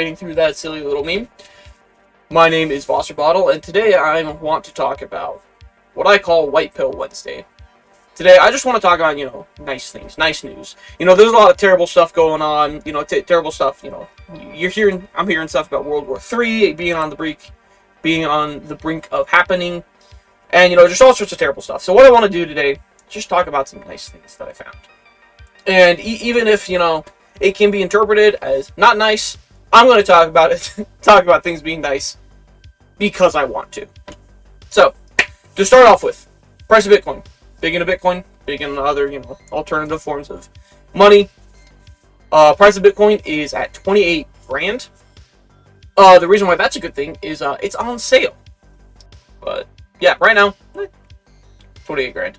getting through that silly little meme. My name is Bottle, and today I want to talk about what I call White Pill Wednesday. Today, I just want to talk about, nice things, nice news. There's a lot of terrible stuff going on, terrible stuff, I'm hearing stuff about World War III being on the brink of happening, and, just all sorts of terrible stuff. So what I want to do today is just talk about some nice things that I found. And even if, it can be interpreted as not nice, I'm going to talk about it, talk about things being nice, because I want to. So, to start off with, price of Bitcoin. Big into Bitcoin, big into other, alternative forms of money. Price of Bitcoin is at 28 grand. The reason why that's a good thing is it's on sale. But yeah, right now, 28 grand.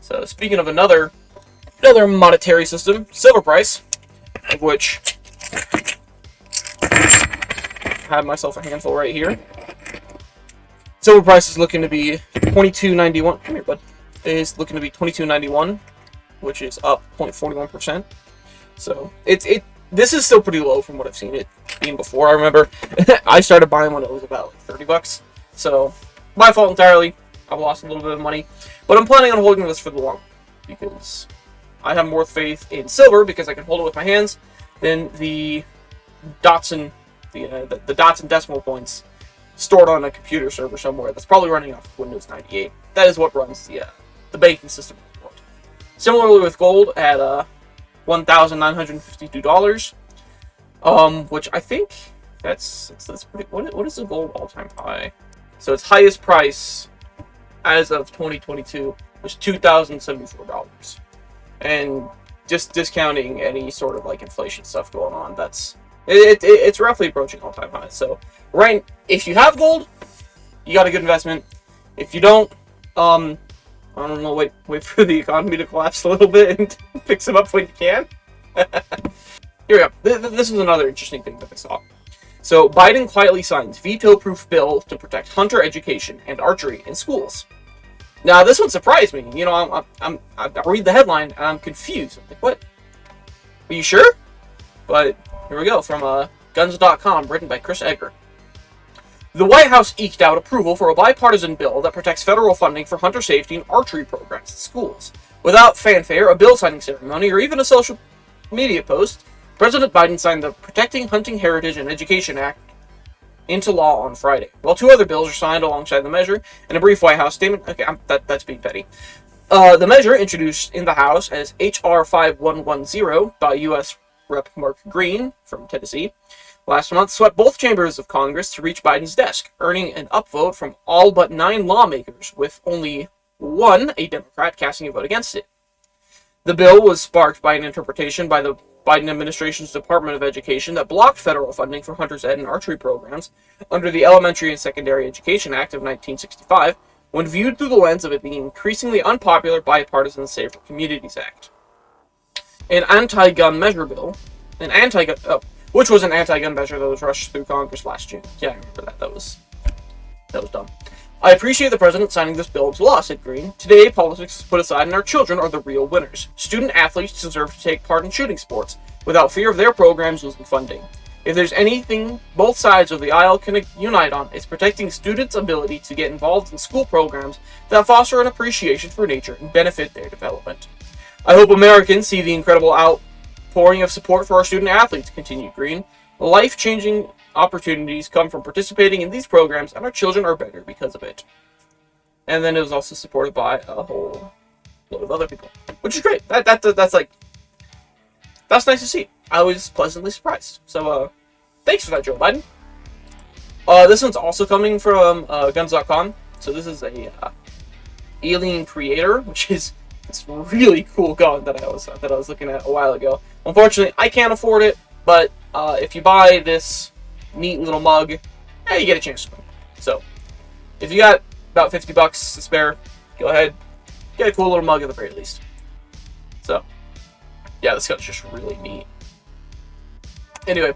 So speaking of another monetary system, silver price, of which I have myself a handful right here. Silver price is looking to be $22.91. Come here, bud. Is looking to be $22.91, which is up 0.41%. So this is still pretty low from what I've seen it being before. I remember I started buying when it was about like $30. So my fault entirely. I've lost a little bit of money, but I'm planning on holding this for the long because I have more faith in silver because I can hold it with my hands than the dots and the dots and decimal points stored on a computer server somewhere that's probably running off Windows 98. That is what runs the banking system in the world. Similarly with gold at $1,952, which I think that's pretty. What is the gold all-time high? So its highest price as of 2022 was $2,074, and just discounting any sort of like inflation stuff going on, it's roughly approaching all-time highs. So if you have gold, you got a good investment. If you don't, I don't know, wait for the economy to collapse a little bit and fix them up when you can. Here we go. This is another interesting thing that I saw. So Biden quietly signs veto-proof bill to protect hunter education and archery in schools. Now this one surprised me. I read the headline and I'm confused. I'm like, what? Are you sure? But here we go from guns.com, written by Chris Egger. The White House eked out approval for a bipartisan bill that protects federal funding for hunter safety and archery programs in schools. Without fanfare, a bill signing ceremony, or even a social media post, President Biden signed the Protecting Hunting Heritage and Education Act into law on Friday, while two other bills are signed alongside the measure. In a brief White House statement, that's being petty. The measure, introduced in the House as H.R. 5110 by U.S. Rep. Mark Green from Tennessee, last month swept both chambers of Congress to reach Biden's desk, earning an upvote from all but 9 lawmakers, with only one, a Democrat, casting a vote against it. The bill was sparked by an interpretation by the Biden administration's Department of Education that blocked federal funding for hunter's ed and archery programs under the Elementary and Secondary Education Act of 1965, when viewed through the lens of it being increasingly unpopular bipartisan Safer Communities Act. An anti-gun measure bill, which was an anti-gun measure that was rushed through Congress last June. Yeah, I remember that. That was dumb. I appreciate the president signing this bill into law, said Green. Today, politics is put aside and our children are the real winners. Student athletes deserve to take part in shooting sports without fear of their programs losing funding. If there's anything both sides of the aisle can unite on, it's protecting students' ability to get involved in school programs that foster an appreciation for nature and benefit their development. I hope Americans see the incredible outpouring of support for our student athletes, continued Green. Life-changing opportunities come from participating in these programs, and our children are better because of it. And then it was also supported by a whole load of other people, which is great. That's nice to see. I was pleasantly surprised. So, thanks for that, Joe Biden. This one's also coming from guns.com. So this is a Alien Creator, which is this really cool gun that I was looking at a while ago. Unfortunately, I can't afford it, but if you buy this neat little mug, you get a chance to win. So, if you got about $50 to spare, go ahead, get a cool little mug at the very least. So, yeah, this gun's just really neat. Anyway,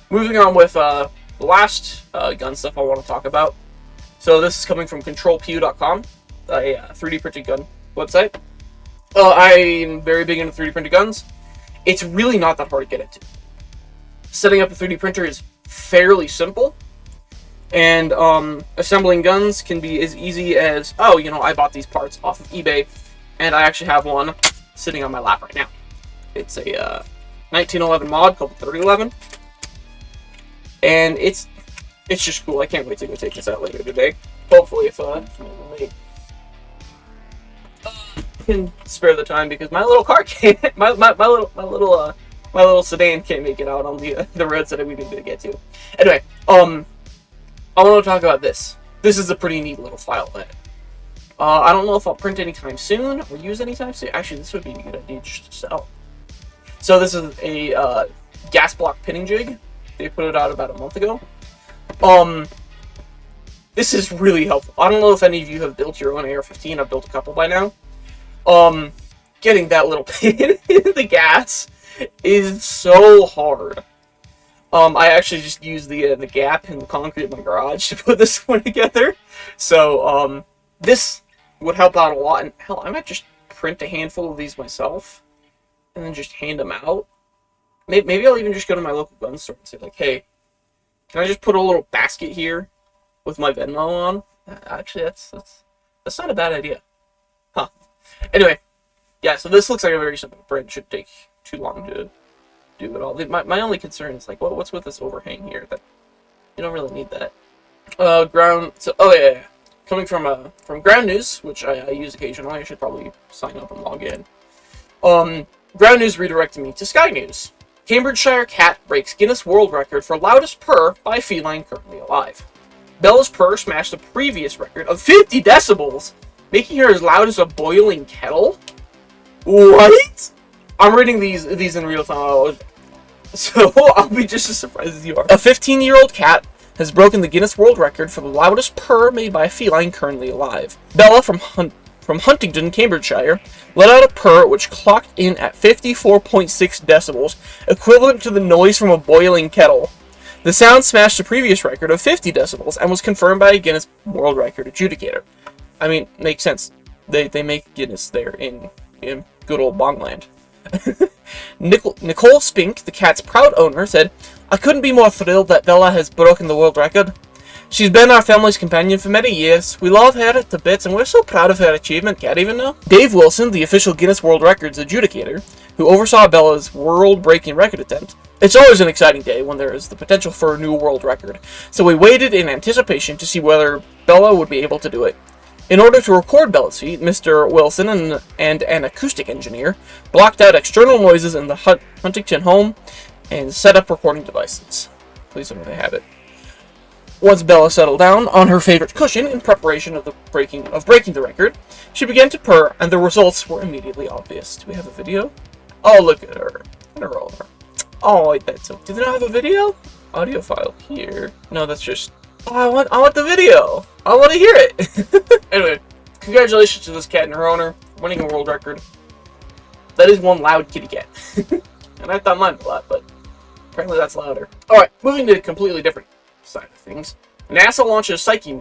moving on with the last gun stuff I want to talk about. So this is coming from ControlPew.com, a 3D printed gun website. I'm very big into 3D printed guns. It's really not that hard to get into. Setting up a 3D printer is fairly simple. And assembling guns can be as easy as, oh, you know, I bought these parts off of eBay, and I actually have one sitting on my lap right now. It's a 1911 mod called 3011, and it's just cool. I can't wait to go take this out later today. Hopefully, if I can spare the time, because my little car can't. My little sedan can't make it out on the roads that we need to get to. Anyway, I want to talk about this. This is a pretty neat little file net. I don't know if I'll print anytime soon or use anytime soon. Actually, this would be a good idea just to sell. So this is a gas block pinning jig. They put it out about a month ago. This is really helpful. I don't know if any of you have built your own AR-15. I've built a couple by now. Getting that little pin in the gas is so hard. I actually just used the gap in the concrete in my garage to put this one together. So, this would help out a lot. And hell, I might just print a handful of these myself and then just hand them out. Maybe I'll even just go to my local gun store and say, like, hey, can I just put a little basket here with my Venmo on? Actually, that's not a bad idea. Huh. Anyway, yeah, so this looks like a very simple print. Shouldn't take too long to do it all. My only concern is, like, what's with this overhang here? That you don't really need that. Ground. So, oh yeah. Coming from Ground News, which I use occasionally. I should probably sign up and log in. Ground News redirected me to Sky News. Cambridgeshire cat breaks Guinness World Record for loudest purr by feline currently alive. Bella's purr smashed the previous record of 50 decibels, making her as loud as a boiling kettle. What? I'm reading these in real time, so I'll be just as surprised as you are. A 15-year-old cat has broken the Guinness World Record for the loudest purr made by a feline currently alive. Bella from Huntingdon, Cambridgeshire, let out a purr which clocked in at 54.6 decibels, equivalent to the noise from a boiling kettle. The sound smashed the previous record of 50 decibels and was confirmed by a Guinness World Record adjudicator. I mean, makes sense. They make Guinness there in good old Bongland. Nicole Spink, the cat's proud owner, said, "I couldn't be more thrilled that Bella has broken the world record. She's been our family's companion for many years. We love her to bits, and we're so proud of her achievement. Can't even know." Dave Wilson, the official Guinness World Records adjudicator, who oversaw Bella's world-breaking record attempt, "It's always an exciting day when there is the potential for a new world record, so we waited in anticipation to see whether Bella would be able to do it. In order to record Bella's feat, Mr. Wilson and an acoustic engineer blocked out external noises in the Huntington home and set up recording devices." Please tell me they have it. Once Bella settled down on her favorite cushion in preparation of breaking the record, she began to purr, and the results were immediately obvious. Do we have a video? Oh, look at her. And her roller. Oh, wait, that's so. Do they not have a video? Audio file here. No, that's just. Oh, I want the video. I want to hear it. Anyway, congratulations to this cat and her owner winning a world record. That is one loud kitty cat. And I thought mine was a lot, but apparently that's louder. Alright, moving to a completely different side of things. NASA launches Psyche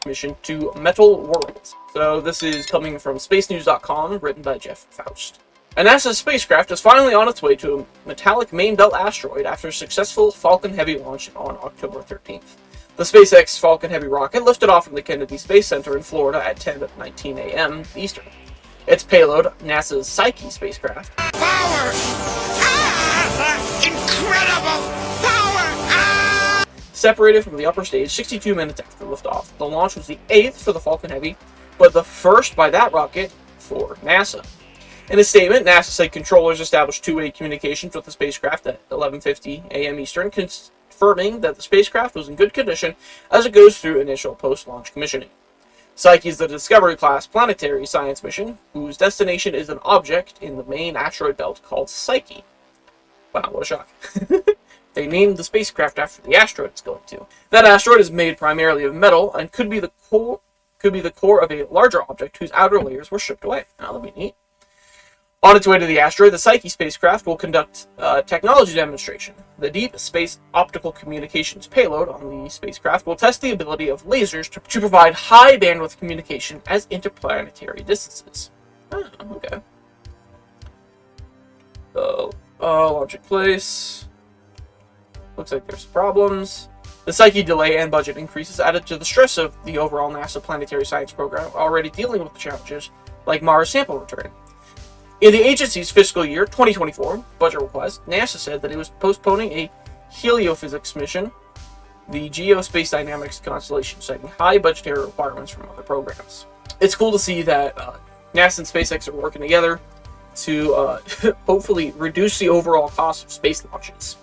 mission to Metal Worlds. So this is coming from spacenews.com, written by Jeff Faust. A NASA spacecraft is finally on its way to a metallic main belt asteroid after a successful Falcon Heavy launch on October 13th. The SpaceX Falcon Heavy rocket lifted off from the Kennedy Space Center in Florida at 10:19 a.m. Eastern. Its payload, NASA's Psyche spacecraft, Power! Ah! Incredible! Power! Ah! separated from the upper stage 62 minutes after liftoff. The launch was the 8th for the Falcon Heavy, but the first by that rocket for NASA. In a statement, NASA said controllers established two-way communications with the spacecraft at 11:50 a.m. Eastern, confirming that the spacecraft was in good condition as it goes through initial post-launch commissioning. Psyche is the Discovery-class planetary science mission, whose destination is an object in the main asteroid belt called Psyche. Wow, what a shock. They named the spacecraft after the asteroid it's going to. That asteroid is made primarily of metal and could be the core of a larger object whose outer layers were stripped away. Now, that'll be neat. On its way to the asteroid, the Psyche spacecraft will conduct a technology demonstration. The Deep Space Optical Communications payload on the spacecraft will test the ability of lasers to provide high bandwidth communication at interplanetary distances. Oh, okay. Launch in place. Looks like there's problems. The Psyche delay and budget increases added to the stress of the overall NASA planetary science program, already dealing with the challenges like Mars sample return. In the agency's fiscal year 2024 budget request, NASA said that it was postponing a heliophysics mission, the Geospace Dynamics constellation, citing high budgetary requirements from other programs. It's cool to see that NASA and SpaceX are working together to hopefully reduce the overall cost of space launches.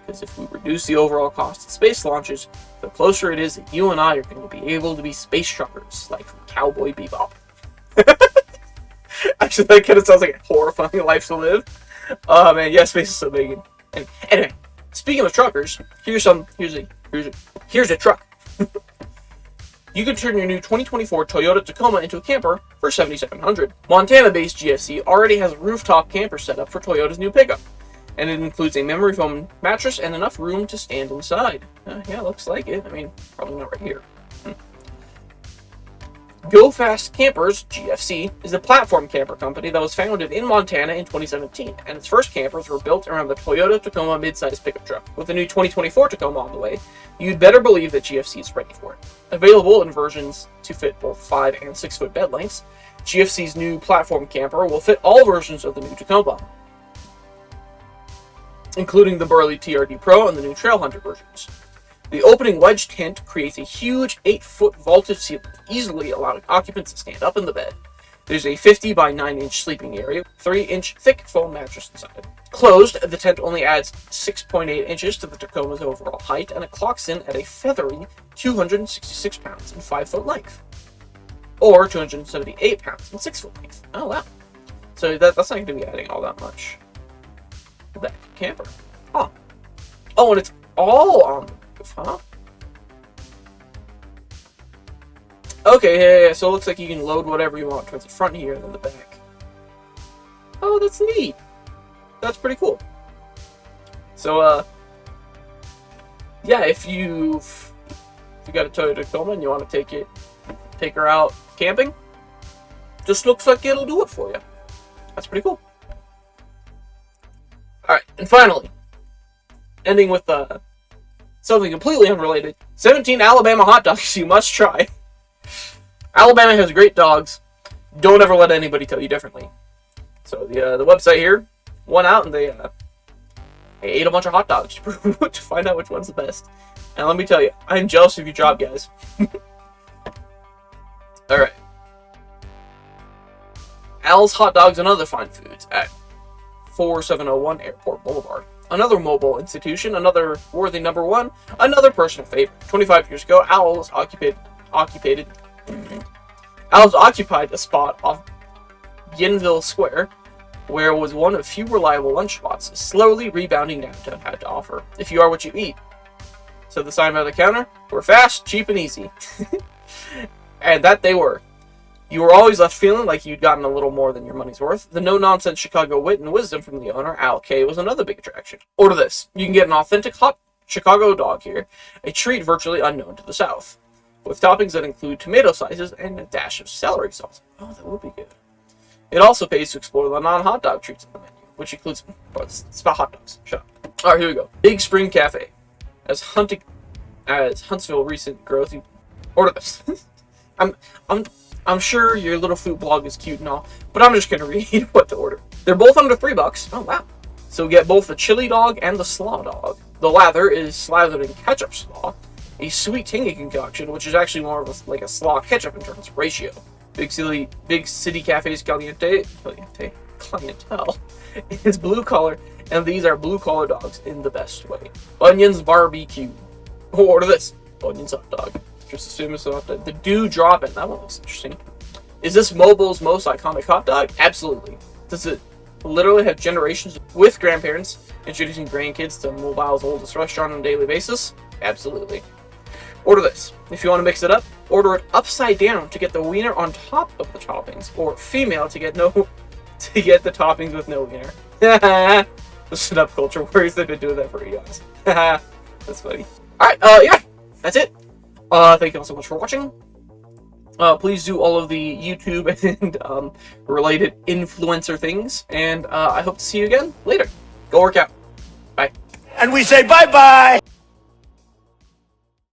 Because if we reduce the overall cost of space launches, the closer it is that you and I are going to be able to be space truckers, like from Cowboy Bebop. Actually, that kind of sounds like a horrifying life to live. Man, yeah, space is so big. And anyway, speaking of truckers, here's a truck. You can turn your new 2024 Toyota Tacoma into a camper for $7,700. Montana-based GFC already has a rooftop camper set up for Toyota's new pickup, and it includes a memory foam mattress and enough room to stand inside. Yeah, looks like it. I mean, probably not right here. Go Fast Campers, GFC, is a platform camper company that was founded in Montana in 2017, and its first campers were built around the Toyota Tacoma midsize pickup truck. With the new 2024 Tacoma on the way, you'd better believe that GFC is ready for it. Available in versions to fit both 5 and 6 foot bed lengths, GFC's new platform camper will fit all versions of the new Tacoma, including the Burley TRD Pro and the new Trail Hunter versions. The opening wedge tent creates a huge 8-foot vaulted ceiling, easily allowing occupants to stand up in the bed. There's a 50 by 9-inch sleeping area, 3-inch thick foam mattress inside. Closed, the tent only adds 6.8 inches to the Tacoma's overall height, and it clocks in at a feathery 266 pounds in 5-foot length, or 278 pounds in 6-foot length. Oh wow! So that's not going to be adding all that much. That camper. Huh. Oh, and it's all on the roof, huh? Okay, yeah, so it looks like you can load whatever you want towards the front here and then the back. Oh, that's neat. That's pretty cool. So, yeah, if you got a Toyota Tacoma and you want to take her out camping, just looks like it'll do it for you. That's pretty cool. Alright, and finally, ending with something completely unrelated, 17 Alabama hot dogs you must try. Alabama has great dogs. Don't ever let anybody tell you differently. So the website here went out and they ate a bunch of hot dogs to find out which one's the best. And let me tell you, I'm jealous of your job, guys. Alright. Al's Hot Dogs and Other Fine Foods at 4701 Airport Boulevard. Another mobile institution, another worthy number one, another personal favorite. 25 years ago, Al's occupied a spot off Yinville Square, where was one of few reliable lunch spots, slowly rebounding downtown had to offer. If you are what you eat. So the sign by the counter, we're fast, cheap, and easy. And that they were. You were always left feeling like you'd gotten a little more than your money's worth. The no-nonsense Chicago wit and wisdom from the owner, Al K, was another big attraction. Order this. You can get an authentic hot Chicago dog here, a treat virtually unknown to the South, with toppings that include tomato slices and a dash of celery sauce. Oh, that would be good. It also pays to explore the non-hot dog treats on the menu, which includes... Oh, it's about hot dogs. Shut up. Alright, here we go. Big Spring Cafe. As Huntsville recent growth... Order this. I'm sure your little food blog is cute and all, but I'm just going to read what to order. They're both under $3. Oh, wow. So get both the chili dog and the slaw dog. The lather is slathered in ketchup slaw, a sweet tangy concoction, which is actually more of like a slaw ketchup in terms of ratio. Big City Cafe's clientele is blue collar, and these are blue collar dogs in the best way. Onions barbecue. Oh, order this. Onions hot dog. Just assume it's not the dew drop in. That one looks interesting. Is this Mobile's most iconic hot dog? Absolutely. Does it literally have generations with grandparents introducing grandkids to Mobile's oldest restaurant on a daily basis? Absolutely. Order this. If you want to mix it up, order it upside down to get the wiener on top of the toppings, or female to get the toppings with no wiener. The snub culture worries they've been doing that for you guys. That's funny. Alright, yeah, that's it. Thank you all so much for watching. Please do all of the YouTube and related influencer things, and I hope to see you again later. Go work out. Bye. And we say bye-bye.